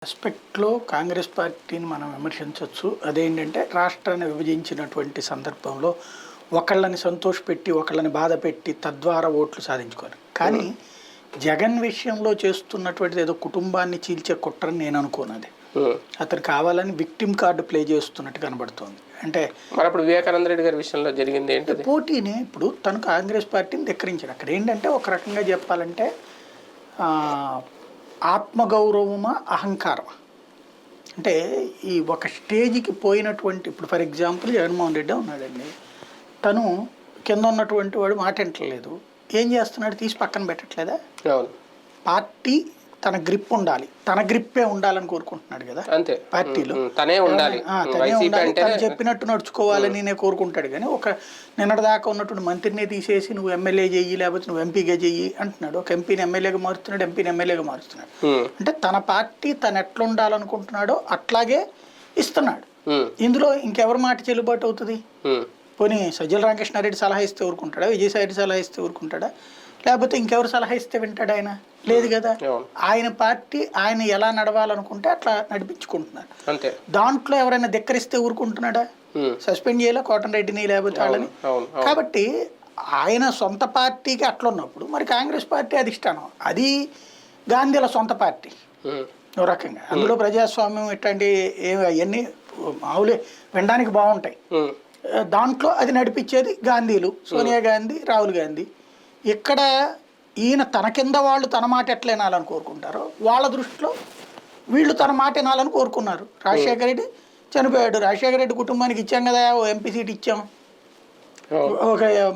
ఆస్పెక్ట్‌లో కాంగ్రెస్ పార్టీని మనం విమర్శించొచ్చు. అదేంటంటే రాష్ట్రాన్ని విభజించినటువంటి సందర్భంలో ఒకళ్ళని సంతోషపెట్టి, ఒకళ్ళని బాధపెట్టి తద్వారా ఓట్లు సాధించుకోవాలి. కానీ జగన్ విషయంలో చేస్తున్నటువంటిది ఏదో కుటుంబాన్ని చీల్చే కుట్రని నేను అనుకోనది. అతను కావాలని విక్టిమ్ కార్డ్ ప్లే చేస్తున్నట్టు కనబడుతోంది. అంటే మరప్పుడు వివేకానంద రెడ్డి గారి విషయంలో జరిగింది ఏంటది? పోటీని ఇప్పుడు తను కాంగ్రెస్ పార్టీని ధిక్కరించాడు. అక్కడ ఏంటంటే ఒక రకంగా చెప్పాలంటే ఆత్మగౌరవమా అహంకారమా అంటే ఈ ఒక స్టేజ్కి పోయినటువంటి ఇప్పుడు ఫర్ ఎగ్జాంపుల్ జగన్మోహన్ రెడ్డి ఉన్నాడండి, తను కింద ఉన్నటువంటి వాడు మాట వింటలేదు, ఏం చేస్తున్నాడు, తీసి పక్కన పెట్టట్లేదా? పార్టీ తన గ్రిప్ ఉండాలి, తన గ్రిప్పే ఉండాలని కోరుకుంటున్నాడు కదా అంతే. పార్టీలో తనే ఉండాలి, తను చెప్పినట్టు నడుచుకోవాలని నేను కోరుకుంటాడు. కానీ ఒక నిన్నటి దాకా ఉన్నటువంటి మంత్రిని తీసేసి నువ్వు ఎమ్మెల్యే చెయ్యి లేకపోతే నువ్వు ఎంపీగా చెయ్యి అంటున్నాడు. ఒక ఎంపీని ఎమ్మెల్యేగా మారుస్తున్నాడు, ఎంపీని ఎమ్మెల్యేగా మారుస్తున్నాడు. అంటే తన పార్టీ తను ఎట్లా ఉండాలనుకుంటున్నాడో అట్లాగే ఇస్తున్నాడు. ఇందులో ఇంకెవరి మాట చెల్లుబాటు అవుతుంది? పోనీ సజ్జల రామకృష్ణారెడ్డి సలహా ఇస్తే ఊరుకుంటాడా, విజయసాయి సలహా ఇస్తే ఊరుకుంటాడా, లేకపోతే ఇంకెవరు సలహా ఇస్తే వింటాడు? ఆయన లేదు కదా. ఆయన పార్టీ ఆయన ఎలా నడవాలనుకుంటే అట్లా నడిపించుకుంటున్నారు. దాంట్లో ఎవరైనా ధిక్కరిస్తే ఊరుకుంటున్నాడా? సస్పెండ్ చేయాలి కోటరెడ్డిని లేకపోతే వాళ్ళని. కాబట్టి ఆయన సొంత పార్టీకి అట్లా ఉన్నప్పుడు మరి కాంగ్రెస్ పార్టీ అధిష్టానం అది గాంధీల సొంత పార్టీ ఓ రకంగా. అందులో ప్రజాస్వామ్యం ఇట్లాంటి అవన్నీ మామూలే వినడానికి బాగుంటాయి. దాంట్లో అది నడిపించేది గాంధీలు, సోనియా గాంధీ, రాహుల్ గాంధీ. ఇక్కడ ఈయన తన కింద వాళ్ళు తన మాట ఎట్లా వినాలని కోరుకుంటారో వాళ్ళ దృష్టిలో వీళ్ళు తన మాట వినాలని కోరుకున్నారు. రాజశేఖర రెడ్డి చనిపోయాడు, రాజశేఖర రెడ్డి కుటుంబానికి ఇచ్చాం కదా, ఓ ఎంపీ సీట్ ఇచ్చాం, ఒక